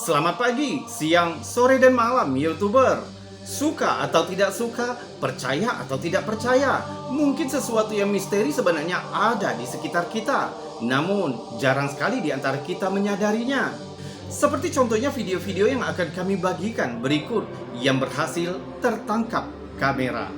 Selamat pagi, siang, sore, dan malam, YouTuber. Suka atau tidak suka, percaya atau tidak percaya, mungkin sesuatu yang misteri sebenarnya ada di sekitar kita. Namun, jarang sekali di antara kita menyadarinya. Seperti contohnya video-video yang akan kami bagikan berikut yang berhasil tertangkap kamera.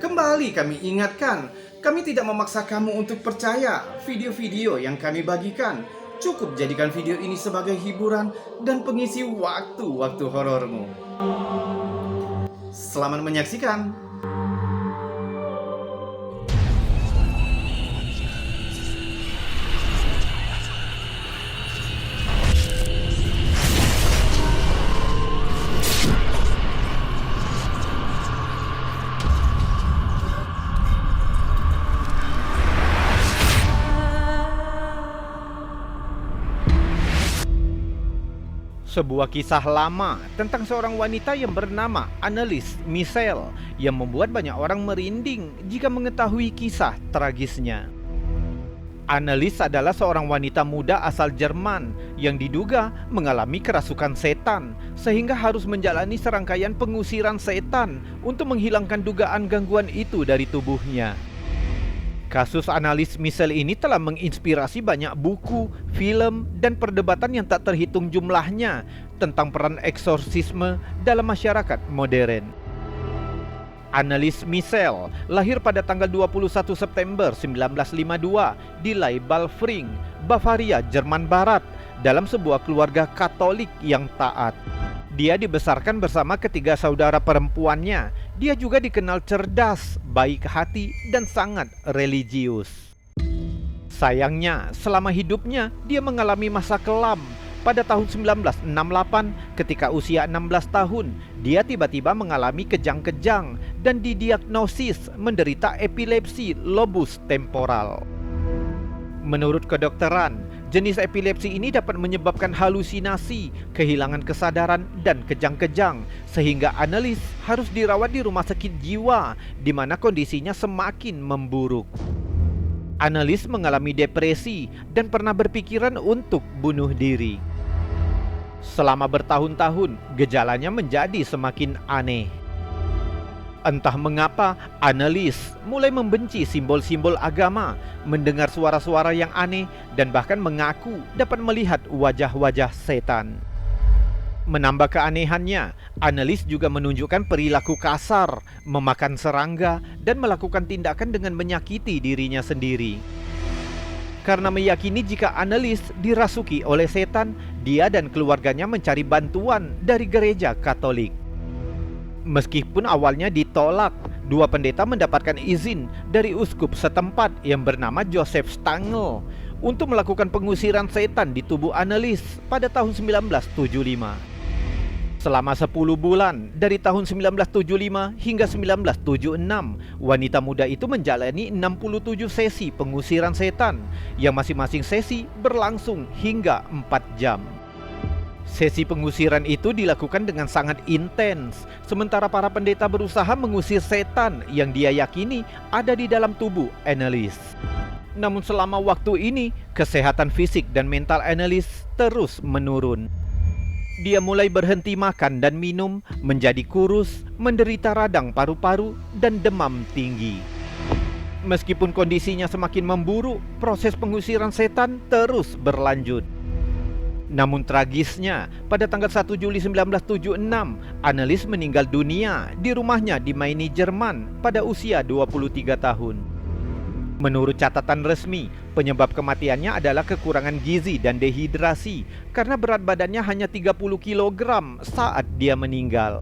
Kembali kami ingatkan, kami tidak memaksa kamu untuk percaya video-video yang kami bagikan. Cukup jadikan video ini sebagai hiburan dan pengisi waktu-waktu horormu. Selamat menyaksikan. Sebuah kisah lama tentang seorang wanita yang bernama Annelies Michel yang membuat banyak orang merinding jika mengetahui kisah tragisnya. Annelies adalah seorang wanita muda asal Jerman yang diduga mengalami kerasukan setan sehingga harus menjalani serangkaian pengusiran setan untuk menghilangkan dugaan gangguan itu dari tubuhnya. Kasus Annelies Michel ini telah menginspirasi banyak buku, film, dan perdebatan yang tak terhitung jumlahnya tentang peran eksorsisme dalam masyarakat modern. Annelies Michel lahir pada tanggal 21 September 1952 di Leibelfring, Bavaria, Jerman Barat, dalam sebuah keluarga Katolik yang taat. Dia dibesarkan bersama ketiga saudara perempuannya. Dia juga dikenal cerdas, baik hati, dan sangat religius. Sayangnya, selama hidupnya dia mengalami masa kelam. Pada tahun 1968, ketika usia 16 tahun, dia tiba-tiba mengalami kejang-kejang dan didiagnosis menderita epilepsi lobus temporal. Menurut kedokteran, jenis epilepsi ini dapat menyebabkan halusinasi, kehilangan kesadaran, dan kejang-kejang, sehingga Annelies harus dirawat di rumah sakit jiwa, di mana kondisinya semakin memburuk. Annelies mengalami depresi dan pernah berpikiran untuk bunuh diri. Selama bertahun-tahun, gejalanya menjadi semakin aneh. Entah mengapa, Annelies mulai membenci simbol-simbol agama, mendengar suara-suara yang aneh, dan bahkan mengaku dapat melihat wajah-wajah setan. Menambah keanehannya, Annelies juga menunjukkan perilaku kasar, memakan serangga, dan melakukan tindakan dengan menyakiti dirinya sendiri. Karena meyakini jika Annelies dirasuki oleh setan, dia dan keluarganya mencari bantuan dari gereja Katolik. Meskipun awalnya ditolak, dua pendeta mendapatkan izin dari uskup setempat yang bernama Joseph Stangl untuk melakukan pengusiran setan di tubuh Annelies pada tahun 1975. Selama 10 bulan, dari tahun 1975 hingga 1976, wanita muda itu menjalani 67 sesi pengusiran setan, yang masing-masing sesi berlangsung hingga 4 jam. Sesi pengusiran itu dilakukan dengan sangat intens, sementara para pendeta berusaha mengusir setan yang dia yakini ada di dalam tubuh Annelies. Namun selama waktu ini, kesehatan fisik dan mental Annelies terus menurun. Dia mulai berhenti makan dan minum, menjadi kurus, menderita radang paru-paru, dan demam tinggi. Meskipun kondisinya semakin memburuk, proses pengusiran setan terus berlanjut. Namun tragisnya, pada tanggal 1 Juli 1976, Annelies meninggal dunia di rumahnya di Maine, Jerman pada usia 23 tahun. Menurut catatan resmi, penyebab kematiannya adalah kekurangan gizi dan dehidrasi karena berat badannya hanya 30 kg saat dia meninggal.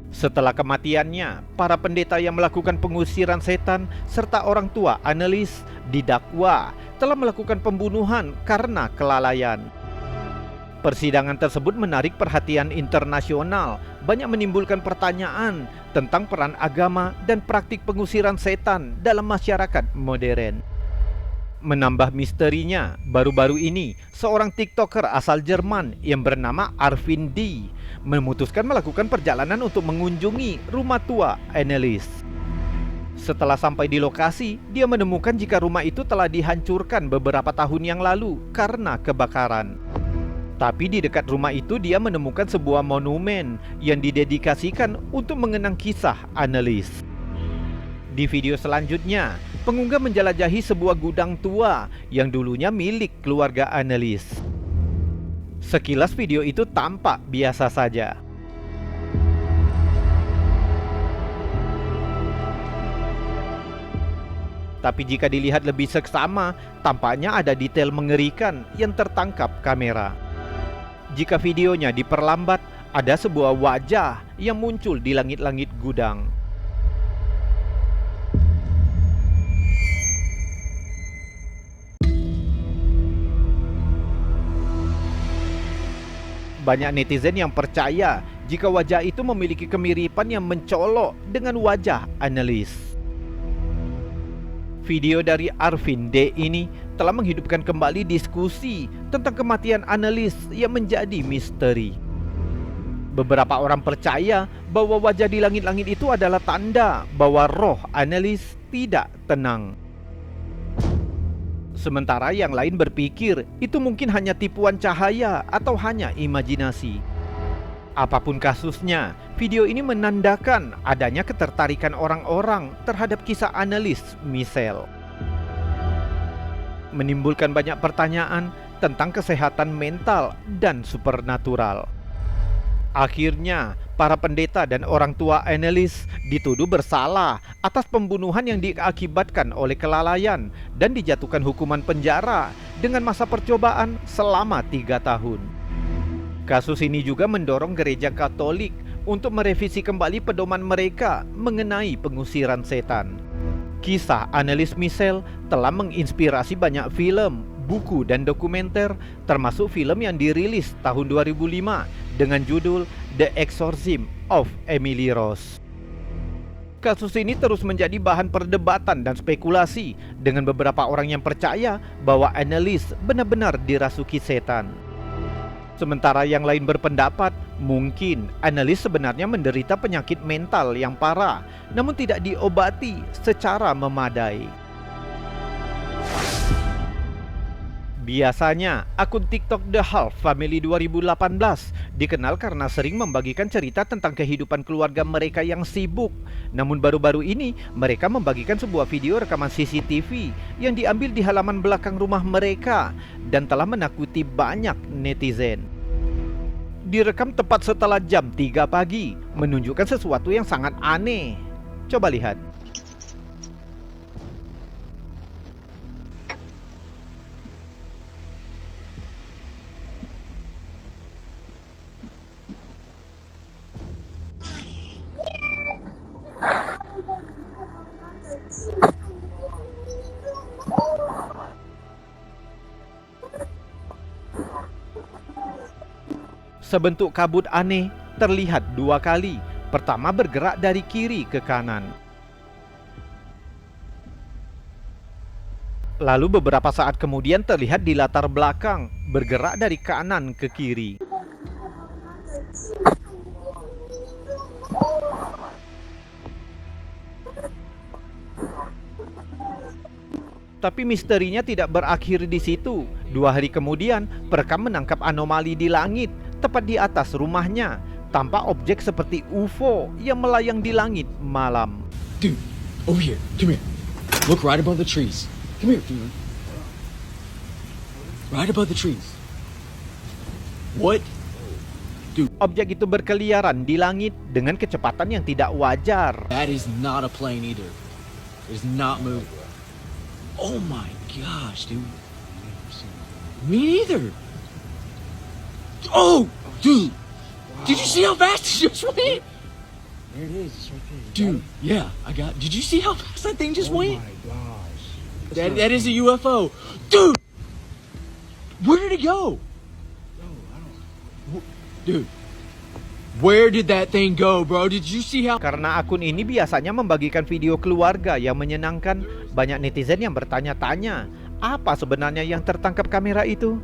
Setelah kematiannya, para pendeta yang melakukan pengusiran setan serta orang tua Annelies didakwa telah melakukan pembunuhan karena kelalaian. Persidangan tersebut menarik perhatian internasional, banyak menimbulkan pertanyaan tentang peran agama dan praktik pengusiran setan dalam masyarakat modern. Menambah misterinya, baru-baru ini seorang TikToker asal Jerman yang bernama Arvin D memutuskan melakukan perjalanan untuk mengunjungi rumah tua Annelies. Setelah sampai di lokasi, dia menemukan jika rumah itu telah dihancurkan beberapa tahun yang lalu karena kebakaran. Tapi di dekat rumah itu dia menemukan sebuah monumen yang didedikasikan untuk mengenang kisah Annelies. Di video selanjutnya, pengunggah menjelajahi sebuah gudang tua yang dulunya milik keluarga Annelies. Sekilas video itu tampak biasa saja. Tapi jika dilihat lebih seksama, tampaknya ada detail mengerikan yang tertangkap kamera. Jika videonya diperlambat, ada sebuah wajah yang muncul di langit-langit gudang. Banyak netizen yang percaya jika wajah itu memiliki kemiripan yang mencolok dengan wajah Annelies. Video dari Arvin D ini telah menghidupkan kembali diskusi tentang kematian Annelies yang menjadi misteri. Beberapa orang percaya bahwa wajah di langit-langit itu adalah tanda bahwa roh Annelies tidak tenang. Sementara yang lain berpikir itu mungkin hanya tipuan cahaya atau hanya imajinasi. Apapun kasusnya, video ini menandakan adanya ketertarikan orang-orang terhadap kisah Annelies Michel. Menimbulkan banyak pertanyaan tentang kesehatan mental dan supernatural. Akhirnya, para pendeta dan orang tua Annelies dituduh bersalah atas pembunuhan yang diakibatkan oleh kelalaian dan dijatuhkan hukuman penjara dengan masa percobaan selama 3 tahun. Kasus ini juga mendorong gereja Katolik untuk merevisi kembali pedoman mereka mengenai pengusiran setan. Kisah Annelies Michel telah menginspirasi banyak film, buku, dan dokumenter, termasuk film yang dirilis tahun 2005 dengan judul The Exorcism of Emily Rose. Kasus ini terus menjadi bahan perdebatan dan spekulasi dengan beberapa orang yang percaya bahwa Annelies benar-benar dirasuki setan. Sementara yang lain berpendapat mungkin Annelies sebenarnya menderita penyakit mental yang parah, namun tidak diobati secara memadai. Biasanya, akun TikTok The Half Family 2018 dikenal karena sering membagikan cerita tentang kehidupan keluarga mereka yang sibuk. Namun baru-baru ini, mereka membagikan sebuah video rekaman CCTV yang diambil di halaman belakang rumah mereka dan telah menakuti banyak netizen. Direkam tepat setelah jam 3 pagi, menunjukkan sesuatu yang sangat aneh. Coba lihat. Sebentuk kabut aneh terlihat 2 kali. Pertama bergerak dari kiri ke kanan. Lalu beberapa saat kemudian terlihat di latar belakang bergerak dari kanan ke kiri. Tapi misterinya tidak berakhir di situ. 2 hari kemudian, perekam menangkap anomali di langit tepat di atas rumahnya. Tampak objek seperti UFO yang melayang di langit malam. Dude, over here. Come here. Look right above the trees. Come here, dude. Right above the trees. What? Dude, Objek itu berkeliaran di langit dengan kecepatan yang tidak wajar. that is not a plane either. It is not moving. Oh my gosh, dude. Me neither. Oh, dude. Did you see how fast it just went? There it is, it's right there. Dude, yeah, I got. Did you see how fast that thing just Oh went? my gosh. That is a UFO. Dude! Where did it go? Dude. Where did that thing go, bro? Did you see how... Karena akun ini biasanya membagikan video keluarga yang menyenangkan, banyak netizen yang bertanya-tanya, apa sebenarnya yang tertangkap kamera itu?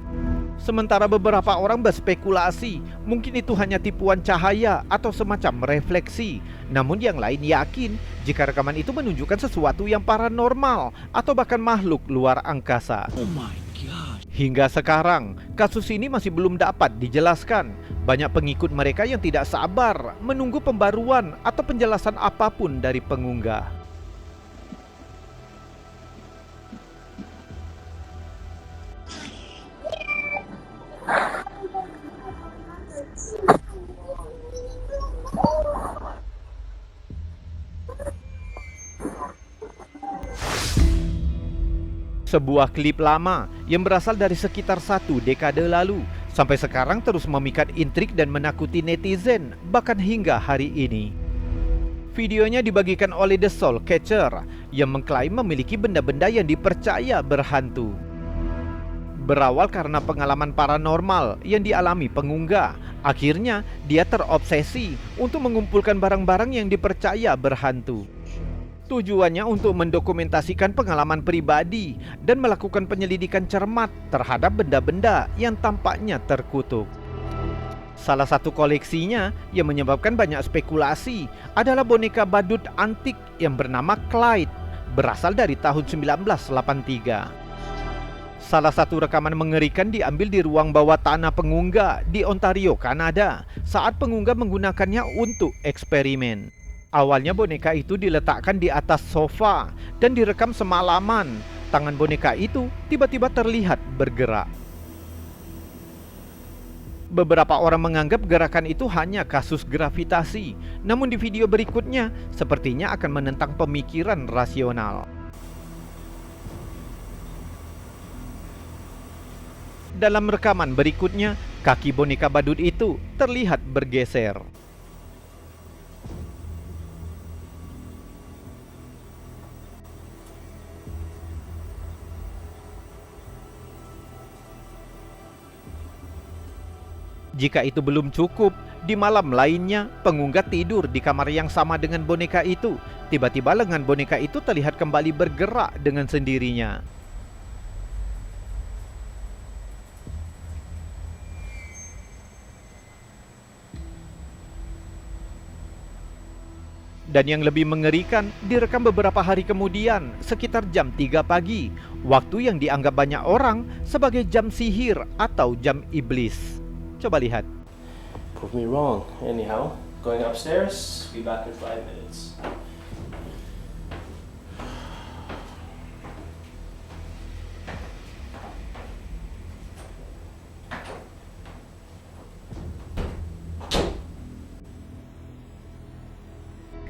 Sementara beberapa orang berspekulasi, mungkin itu hanya tipuan cahaya atau semacam refleksi. Namun yang lain yakin jika rekaman itu menunjukkan sesuatu yang paranormal atau bahkan makhluk luar angkasa. Oh my gosh. Hingga sekarang, kasus ini masih belum dapat dijelaskan. Banyak pengikut mereka yang tidak sabar menunggu pembaruan atau penjelasan apapun dari pengunggah. Sebuah klip lama yang berasal dari sekitar 1 dekade lalu sampai sekarang terus memikat intrik dan menakuti netizen bahkan hingga hari ini. Videonya dibagikan oleh The Soul Catcher yang mengklaim memiliki benda-benda yang dipercaya berhantu. Berawal karena pengalaman paranormal yang dialami pengunggah, akhirnya dia terobsesi untuk mengumpulkan barang-barang yang dipercaya berhantu. Tujuannya untuk mendokumentasikan pengalaman pribadi dan melakukan penyelidikan cermat terhadap benda-benda yang tampaknya terkutuk. Salah satu koleksinya yang menyebabkan banyak spekulasi adalah boneka badut antik yang bernama Clyde, berasal dari tahun 1983. Salah satu rekaman mengerikan diambil di ruang bawah tanah pengunggah di Ontario, Kanada, saat pengunggah menggunakannya untuk eksperimen. Awalnya boneka itu diletakkan di atas sofa dan direkam semalaman. Tangan boneka itu tiba-tiba terlihat bergerak. Beberapa orang menganggap gerakan itu hanya kasus gravitasi, namun di video berikutnya sepertinya akan menentang pemikiran rasional. Dalam rekaman berikutnya, kaki boneka badut itu terlihat bergeser. Jika itu belum cukup, di malam lainnya pengunggah tidur di kamar yang sama dengan boneka itu. Tiba-tiba lengan boneka itu terlihat kembali bergerak dengan sendirinya. Dan yang lebih mengerikan, direkam beberapa hari kemudian, sekitar jam 3 pagi, waktu yang dianggap banyak orang sebagai jam sihir atau jam iblis. Coba lihat. Prove me wrong. Anyhow, going upstairs. Be back in 5 minutes.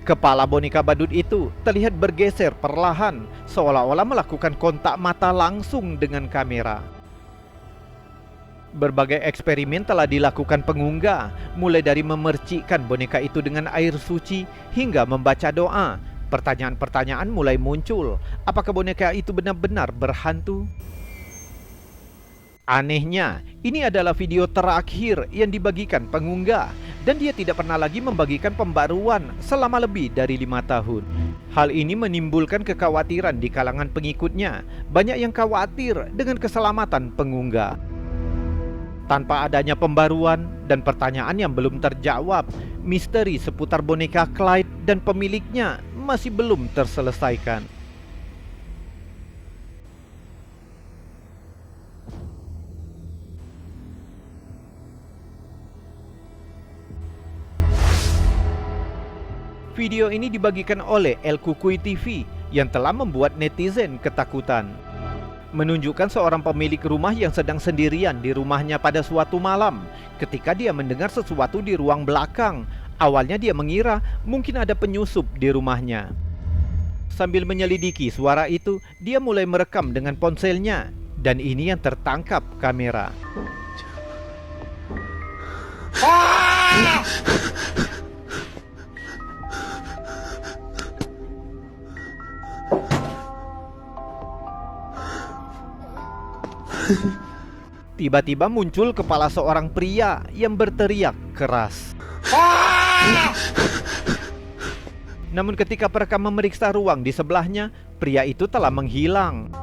Kepala boneka badut itu terlihat bergeser perlahan, seolah-olah melakukan kontak mata langsung dengan kamera. Berbagai eksperimen telah dilakukan pengunggah, mulai dari memercikkan boneka itu dengan air suci hingga membaca doa. Pertanyaan-pertanyaan mulai muncul. Apakah boneka itu benar-benar berhantu? Anehnya, ini adalah video terakhir yang dibagikan pengunggah, dan dia tidak pernah lagi membagikan pembaruan selama lebih dari 5 tahun. Hal ini menimbulkan kekhawatiran di kalangan pengikutnya. Banyak yang khawatir dengan keselamatan pengunggah. Tanpa adanya pembaruan dan pertanyaan yang belum terjawab, misteri seputar boneka Clyde dan pemiliknya masih belum terselesaikan. Video ini dibagikan oleh El Kukui TV yang telah membuat netizen ketakutan. Menunjukkan seorang pemilik rumah yang sedang sendirian di rumahnya pada suatu malam. Ketika dia mendengar sesuatu di ruang belakang, awalnya dia mengira mungkin ada penyusup di rumahnya. Sambil menyelidiki suara itu, dia mulai merekam dengan ponselnya, dan ini yang tertangkap kamera. Tiba-tiba muncul kepala seorang pria yang berteriak keras. Namun ketika perekam memeriksa ruang di sebelahnya, pria itu telah menghilang.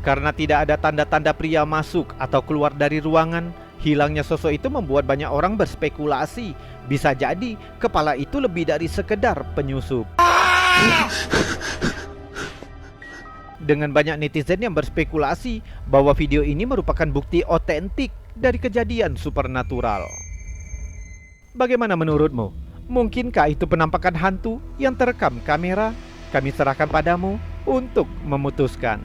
Karena tidak ada tanda-tanda pria masuk atau keluar dari ruangan, hilangnya sosok itu membuat banyak orang berspekulasi. Bisa jadi kepala itu lebih dari sekedar penyusup. dengan banyak netizen yang berspekulasi bahwa video ini merupakan bukti otentik dari kejadian supernatural. Bagaimana menurutmu? Mungkinkah itu penampakan hantu yang terekam kamera? Kami serahkan padamu untuk memutuskan.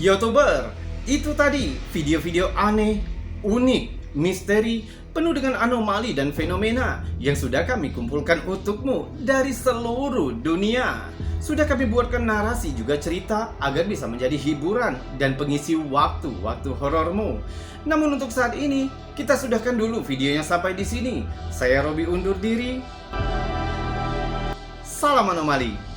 YouTuber, itu tadi video-video aneh, unik, misteri, penuh dengan anomali dan fenomena yang sudah kami kumpulkan untukmu dari seluruh dunia. Sudah kami buatkan narasi juga cerita agar bisa menjadi hiburan dan pengisi waktu-waktu horormu. Namun untuk saat ini, kita sudahkan dulu videonya sampai di sini. Saya Robi undur diri. Salam anomali.